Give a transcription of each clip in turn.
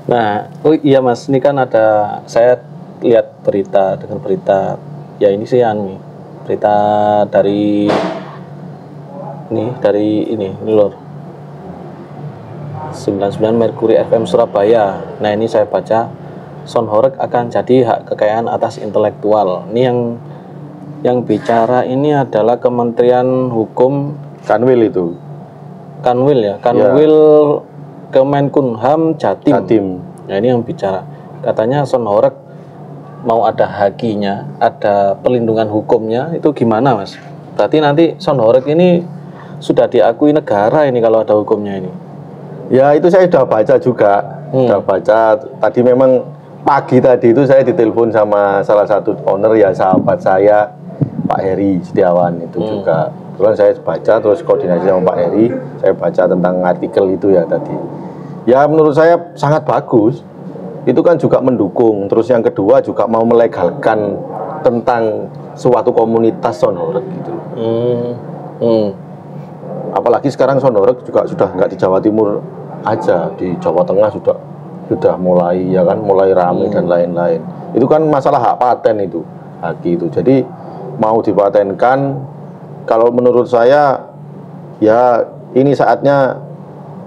Nah, oh iya Mas, ini kan ada saya lihat dengar berita ya ini sih berita dari ini lor 99 Mercury FM Surabaya. Nah, ini saya baca Son Horeg akan jadi hak kekayaan atas intelektual. Ini yang bicara ini adalah Kementerian Hukum Kanwil itu. Kanwil ya, Kanwil Kemenkumham Jatim. Nah, ini yang bicara. Katanya Son Horeg mau ada hakinya, ada perlindungan hukumnya, itu gimana Mas? Berarti nanti Son Horeg ini sudah diakui negara ini kalau ada hukumnya ini. Ya itu saya sudah baca juga, sudah baca. Tadi memang pagi tadi itu saya ditelepon sama salah satu owner ya sahabat saya, Pak Heri Setiawan itu juga. Kebetulan saya baca terus koordinasi sama Pak Heri, saya baca tentang artikel itu ya tadi. Ya menurut saya sangat bagus. Itu kan juga mendukung. Terus yang kedua juga mau melegalkan tentang suatu komunitas Son Horeg gitu. Apalagi sekarang Son Horeg juga sudah nggak di Jawa Timur aja, di Jawa Tengah sudah mulai ya kan, mulai ramai dan lain-lain. Itu kan masalah hak paten itu, haki itu. Jadi mau dipatenkan, kalau menurut saya ya ini saatnya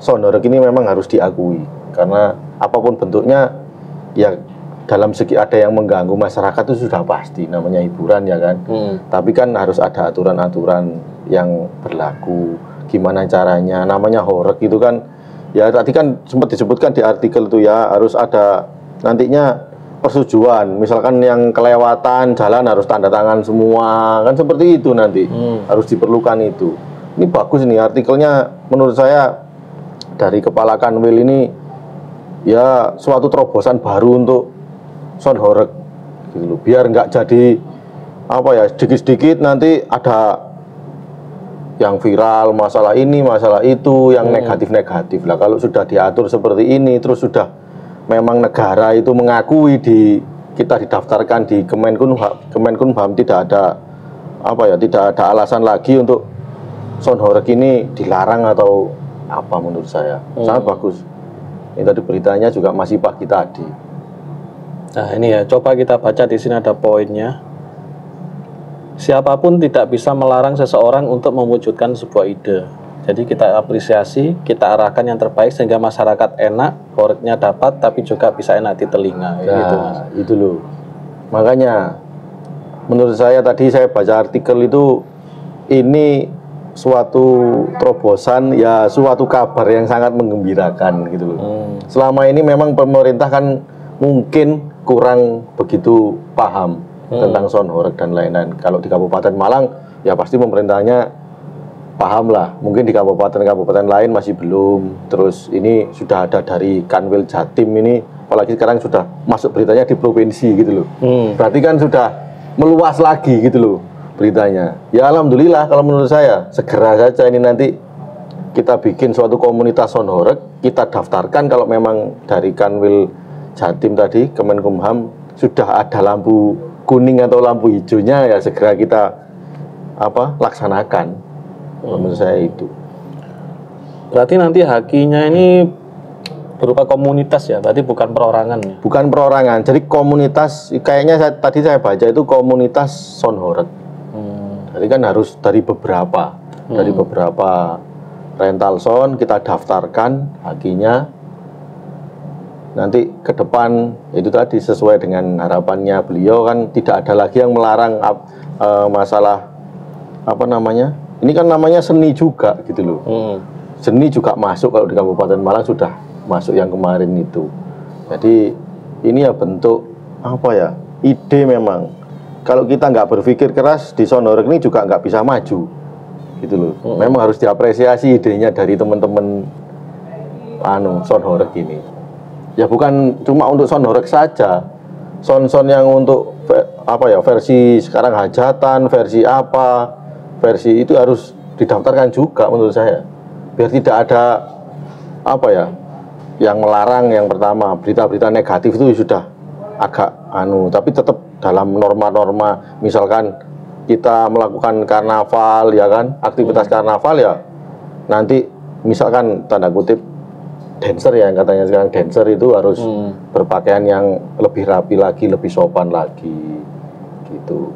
Son Horeg ini memang harus diakui, karena apapun bentuknya ya dalam segi ada yang mengganggu masyarakat itu sudah pasti, namanya hiburan ya kan. Tapi kan harus ada aturan-aturan yang berlaku, gimana caranya. Namanya horeg itu kan ya tadi kan sempat disebutkan di artikel itu ya, harus ada nantinya persetujuan. Misalkan yang kelewatan jalan harus tanda tangan semua, kan seperti itu nanti. Harus diperlukan itu. Ini bagus nih artikelnya menurut saya dari Kepala Kanwil ini, ya suatu terobosan baru untuk Son Horeg gitu loh. Biar nggak jadi apa ya, sedikit-sedikit nanti ada yang viral masalah ini masalah itu, yang negatif-negatif lah. Kalau sudah diatur seperti ini, terus sudah memang negara itu mengakui kita didaftarkan di Kemenkumham, tidak ada apa ya, tidak ada alasan lagi untuk Son Horeg ini dilarang atau apa. Menurut saya sangat bagus. Ini tadi beritanya juga masih pagi tadi. Nah ini ya, coba kita baca di sini ada poinnya. Siapapun tidak bisa melarang seseorang untuk mewujudkan sebuah ide. Jadi kita apresiasi, kita arahkan yang terbaik sehingga masyarakat enak, horegnya dapat, tapi juga bisa enak di telinga. Nah, gitu, Mas. Itu loh. Makanya menurut saya tadi saya baca artikel itu, ini suatu terobosan ya, suatu kabar yang sangat menggembirakan gitu loh. Selama ini memang pemerintah kan mungkin kurang begitu paham tentang Son Horeg dan lain-lain. Kalau di Kabupaten Malang ya pasti pemerintahnya paham lah. Mungkin di kabupaten-kabupaten lain masih belum. Terus ini sudah ada dari Kanwil Jatim ini, apalagi sekarang sudah masuk beritanya di provinsi gitu loh. Berarti kan sudah meluas lagi gitu loh beritanya. Ya alhamdulillah kalau menurut saya, segera saja ini nanti kita bikin suatu komunitas Son Horeg, kita daftarkan. Kalau memang dari Kanwil Jatim tadi, Kemenkumham sudah ada lampu kuning atau lampu hijaunya, ya segera kita laksanakan. Menurut saya itu. Berarti nanti hakinya ini berupa komunitas ya, tadi bukan perorangan ya? Bukan perorangan, jadi komunitas. Kayaknya tadi saya baca itu komunitas Son Horeg. Jadi kan harus dari beberapa rental son kita daftarkan hakinya. Nanti ke depan itu tadi sesuai dengan harapannya beliau, kan tidak ada lagi yang melarang masalah apa namanya. Ini kan namanya seni juga gitu loh. Seni juga masuk kalau di Kabupaten Malang, sudah masuk yang kemarin itu. Jadi ini ya bentuk apa ya, ide memang. Kalau kita nggak berpikir keras di Son Horeg ini juga nggak bisa maju gitu loh. Memang harus diapresiasi idenya dari teman-teman Son Horeg ini. Ya bukan cuma untuk Son Horeg saja, son-son yang untuk versi sekarang hajatan, versi itu harus didaftarkan juga menurut saya, biar tidak ada yang melarang. Yang pertama, berita-berita negatif itu sudah agak tapi tetap dalam norma-norma. Misalkan kita melakukan karnaval ya kan, aktivitas karnaval ya, nanti misalkan tanda kutip dancer ya, katanya sekarang dancer itu harus berpakaian yang lebih rapi lagi, lebih sopan lagi gitu.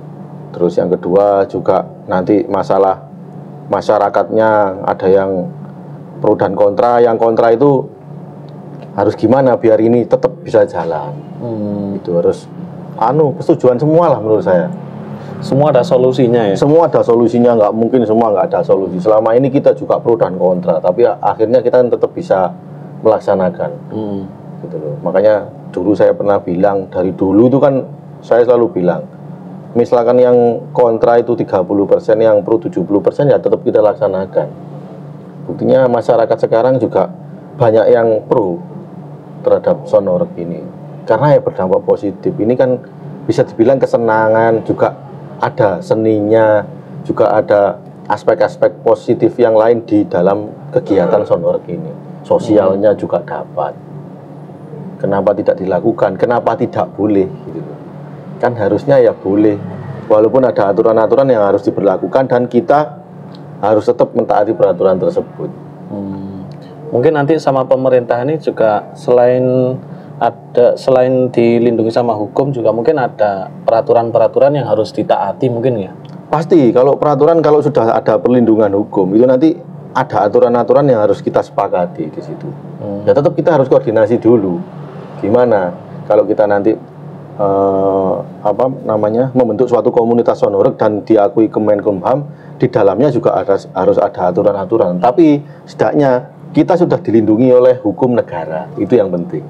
Terus yang kedua juga nanti masalah masyarakatnya, ada yang pro dan kontra. Yang kontra itu harus gimana biar ini tetap bisa jalan. Itu harus persetujuan semua lah menurut saya. Semua ada solusinya ya? Semua ada solusinya, nggak mungkin semua nggak ada solusi. Selama ini kita juga pro dan kontra, tapi akhirnya kita tetap bisa melaksanakan. Gitu loh. Makanya dulu saya pernah bilang, dari dulu itu kan saya selalu bilang, misalkan yang kontra itu 30%, yang pro 70%, ya tetap kita laksanakan. Buktinya masyarakat sekarang juga banyak yang pro terhadap Sonorek ini, karena ya berdampak positif. Ini kan bisa dibilang kesenangan, juga ada seninya, juga ada aspek-aspek positif yang lain di dalam kegiatan Sonorek ini. Sosialnya juga dapat. Kenapa tidak dilakukan? Kenapa tidak boleh? Gitu. Kan harusnya ya boleh, walaupun ada aturan-aturan yang harus diberlakukan dan kita harus tetap mentaati peraturan tersebut. Mungkin nanti sama pemerintah ini juga selain dilindungi sama hukum, juga mungkin ada peraturan-peraturan yang harus ditaati mungkin ya? Pasti, kalau peraturan, kalau sudah ada perlindungan hukum itu nanti ada aturan-aturan yang harus kita sepakati di situ. Ya tetap kita harus koordinasi dulu. Gimana kalau kita nanti membentuk suatu komunitas Sonorek dan diakui Kemenkumham, di dalamnya juga harus ada aturan-aturan. Tapi setidaknya kita sudah dilindungi oleh hukum negara, itu yang penting.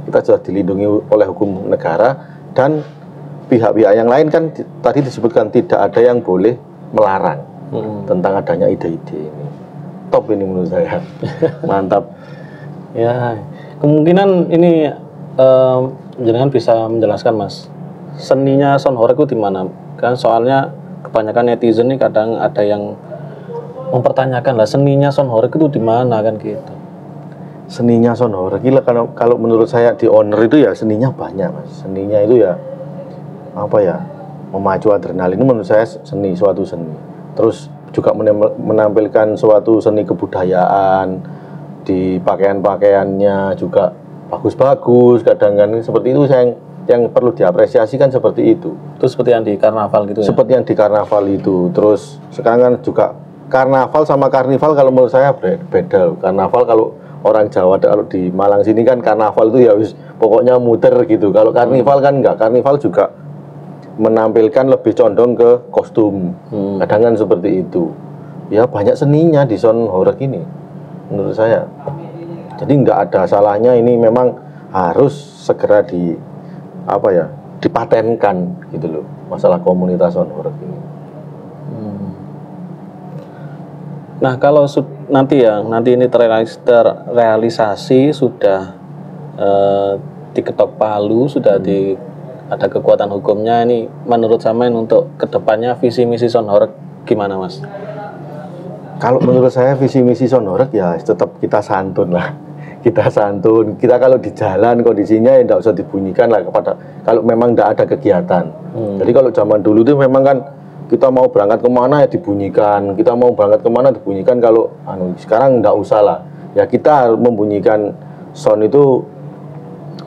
Kita sudah dilindungi oleh hukum negara, dan pihak-pihak yang lain kan tadi disebutkan tidak ada yang boleh melarang tentang adanya ide-ide ini. Top ini menurut saya. Mantap. Ya, kemungkinan ini jenengan bisa menjelaskan Mas, seninya Sonorek itu di mana? Kan soalnya kebanyakan netizen nih kadang ada yang mempertanyakan lah, seninya Sonorek itu di mana kan gitu. Seninya Sonorek gila, kalau menurut saya di owner itu ya seninya banyak Mas. Seninya itu ya memacu adrenalin, itu menurut saya suatu seni. Terus juga menampilkan suatu seni kebudayaan di pakaian-pakaiannya juga bagus-bagus. Kadang-kadang seperti itu yang perlu diapresiasi kan, seperti itu. Terus seperti yang di karnaval gitu ya? Seperti yang di karnaval itu. Terus sekarang kan juga karnaval sama karnival kalau menurut saya beda. Karnaval kalau orang Jawa, kalau di Malang sini kan karnaval itu ya pokoknya muter gitu. Kalau karnival kan enggak. Karnival juga menampilkan lebih condong ke kostum. Kadang kan seperti itu. Ya banyak seninya di Sonorek ini menurut saya. Jadi enggak ada salahnya, ini memang harus segera dipatenkan gitu loh, masalah komunitas Sonorek ini. Nah, kalau nanti ini terrealisasi, sudah diketok palu, sudah ada kekuatan hukumnya, ini menurut Samen untuk kedepannya visi misi Sonorek gimana Mas? Kalau menurut saya visi misi Sonorek ya tetap kita santun lah. Kita santun, kita kalau di jalan kondisinya ya tidak usah dibunyikan lah, kalau memang tidak ada kegiatan. Jadi kalau zaman dulu itu memang kan kita mau berangkat kemana ya dibunyikan, kita mau berangkat kemana dibunyikan. Kalau sekarang tidak usah lah, ya kita membunyikan sound itu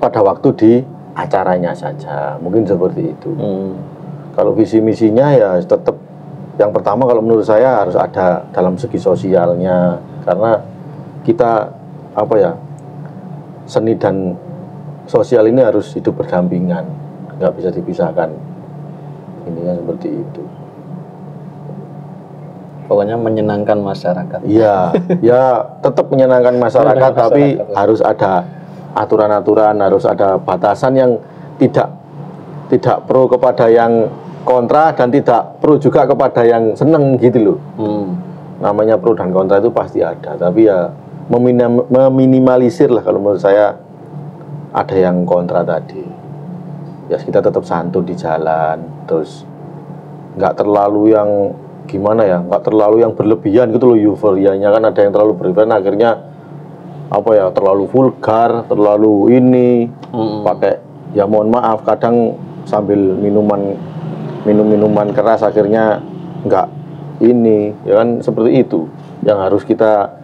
pada waktu di acaranya saja, mungkin seperti itu. Kalau visi misinya ya tetap yang pertama kalau menurut saya harus ada dalam segi sosialnya, karena kita seni dan sosial ini harus hidup berdampingan, nggak bisa dipisahkan. Intinya seperti itu. Pokoknya menyenangkan masyarakat. Iya, ya tetap menyenangkan masyarakat, tapi harus ada aturan-aturan, harus ada batasan yang tidak pro kepada yang kontra dan tidak pro juga kepada yang seneng gitu loh. Namanya pro dan kontra itu pasti ada, tapi ya meminimalisir lah kalau menurut saya ada yang kontra tadi. Ya kita tetap santun di jalan, terus nggak terlalu yang gimana ya, nggak terlalu yang berlebihan gitu loh, euforianya kan ada yang terlalu berlebihan, akhirnya terlalu vulgar, terlalu ini pakai ya mohon maaf kadang sambil minum-minuman keras, akhirnya nggak ini ya kan, seperti itu yang harus kita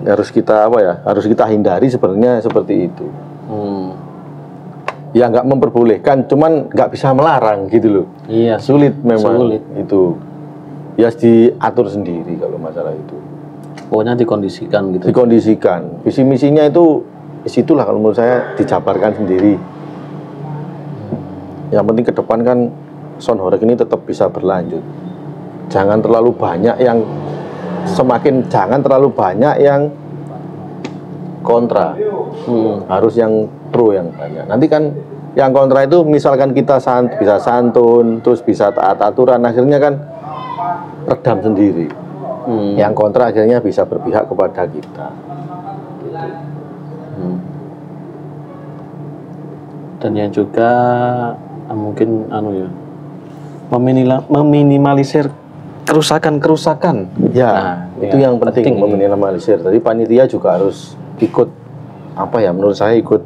harus kita apa ya? Harus kita hindari sebenarnya seperti itu. Ya nggak memperbolehkan, cuman nggak bisa melarang gitu loh. Iya, sulit memang. Sulit. Itu ya diatur sendiri kalau masalah itu. Pokoknya dikondisikan gitu. Dikondisikan. Visi misinya itu disitulah kalau menurut saya dijabarkan sendiri. Yang penting ke depan kan Sound Horeg ini tetap bisa berlanjut. Jangan terlalu banyak yang jangan terlalu banyak yang kontra. Harus yang pro yang banyak. Nanti kan yang kontra itu misalkan kita bisa santun, terus bisa taat aturan, akhirnya kan redam sendiri. Yang kontra akhirnya bisa berpihak kepada kita. Dan yang juga mungkin meminimalisir kerusakan. Ya, nah, itu yang penting meminimalisir. Tadi panitia juga harus ikut menurut saya ikut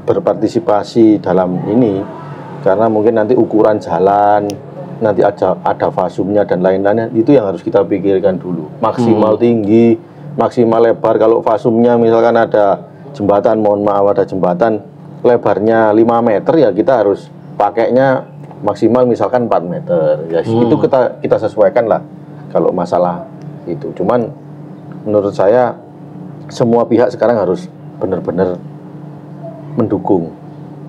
berpartisipasi dalam ini, karena mungkin nanti ukuran jalan, nanti ada fasumnya dan lain-lainnya, itu yang harus kita pikirkan dulu. Maksimal tinggi, maksimal lebar. Kalau fasumnya misalkan ada jembatan, mohon maaf ada jembatan lebarnya 5 meter, ya kita harus pakainya maksimal misalkan 4 meter. Ya itu kita sesuaikan lah kalau masalah itu. Cuman menurut saya semua pihak sekarang harus benar-benar mendukung,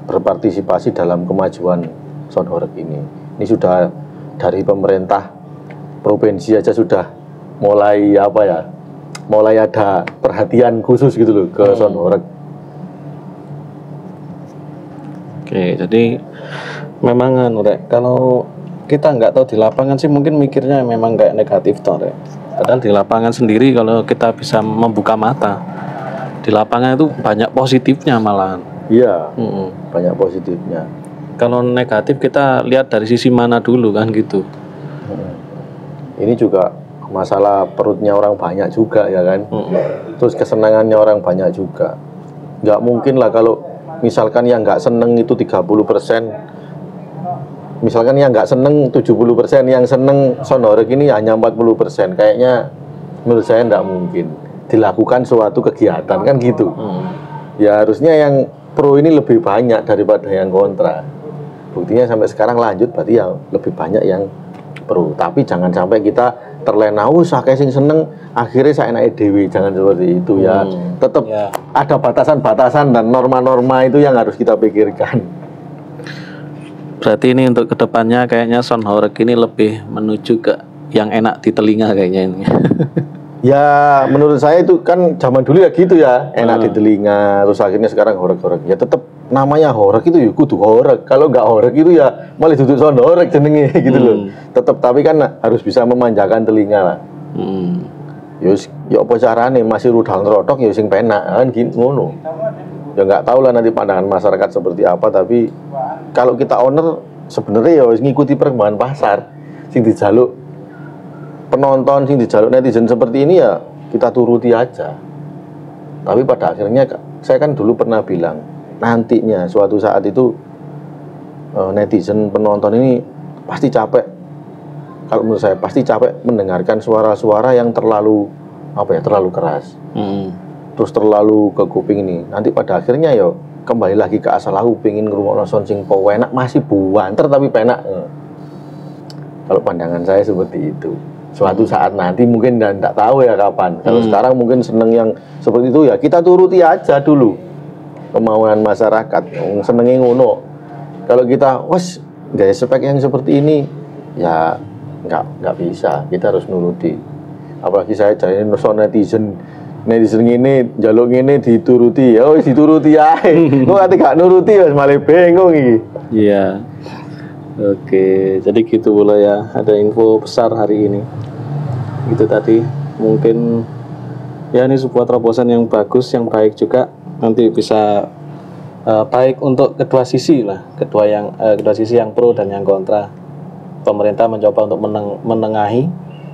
berpartisipasi dalam kemajuan Sound Horeg ini. Ini sudah dari pemerintah provinsi aja sudah mulai mulai ada perhatian khusus gitu loh ke Sound Horeg. Oke, jadi memang kalau kita nggak tahu di lapangan sih mungkin mikirnya memang kayak negatif toh, Rek. Padahal di lapangan sendiri kalau kita bisa membuka mata, di lapangan itu banyak positifnya malahan. Iya, banyak positifnya. Kalau negatif kita lihat dari sisi mana dulu kan gitu. Ini juga masalah perutnya orang banyak juga ya kan. Terus kesenangannya orang banyak juga. Nggak mungkin lah kalau misalkan yang nggak seneng itu 30%, misalkan yang nggak seneng 70%, yang seneng Sound Horeg ini hanya 40%. Kayaknya menurut saya nggak mungkin dilakukan suatu kegiatan kan gitu. Ya harusnya yang pro ini lebih banyak daripada yang kontra. Buktinya sampai sekarang lanjut, berarti ya lebih banyak yang pro. Tapi jangan sampai kita terlena, saya sing seneng, akhirnya saya naik dewi. Jangan seperti itu ya. Tetap ada batasan-batasan dan norma-norma itu yang harus kita pikirkan. Berarti ini untuk kedepannya kayaknya Sound Horeg ini lebih menuju ke yang enak di telinga kayaknya ini. Ya menurut saya itu kan zaman dulu ya gitu ya, enak di telinga. Terus akhirnya sekarang horeg-horeg. Ya tetap namanya horeg itu ya kudu horeg. Kalau nggak horeg itu ya malah duduk Sound Horeg jenenge gitu loh. Tetap, tapi kan harus bisa memanjakan telinga lah. Ya apa carane masih rudal ngerotok ya sing penak kan ngono. Ya nggak tahu lah nanti pandangan masyarakat seperti apa, tapi kalau kita owner sebenarnya ya ngikuti perkembangan pasar. Sing dijaluk penonton, sing dijaluk netizen seperti ini ya kita turuti aja. Tapi pada akhirnya saya kan dulu pernah bilang, nantinya suatu saat itu netizen penonton ini pasti capek. Kalau menurut saya pasti capek mendengarkan suara-suara yang terlalu keras. Terus terlalu ke kuping ini. Nanti pada akhirnya ya kembali lagi ke asal, aku pengen ngrungokno sound sing enak, masih buanter tapi penak. Kalau pandangan saya seperti itu. Suatu saat nanti mungkin dan tidak tahu ya kapan. Kalau sekarang mungkin seneng yang seperti itu ya kita turuti aja dulu kemauan masyarakat. Senengnya ngono. Kalau kita gaya spek yang seperti ini ya nggak bisa. Kita harus nuruti. Apalagi saya jadi netizen ini jaluk ini dituruti. Ya dituruti ae. Kok ati gak nuruti wis malah bingung iki. Iya. Oke, jadi gitu pula ya. Ada info besar hari ini. Gitu tadi. Mungkin ya ini sebuah terobosan yang bagus, yang baik juga. Nanti bisa baik untuk kedua sisi lah. Kedua sisi yang pro dan yang kontra. Pemerintah mencoba untuk menengahi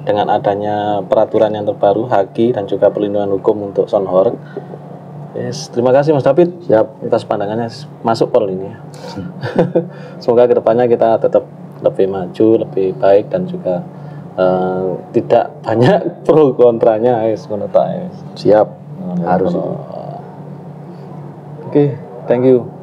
dengan adanya peraturan yang terbaru, HAKI dan juga perlindungan hukum untuk Sound Horeg. Yes, terima kasih Mas David. Siap, atas pandangannya masuk pol ini. Semoga kedepannya kita tetap lebih maju, lebih baik dan juga tidak banyak pro kontranya. Siap. Harus itu. Oke, thank you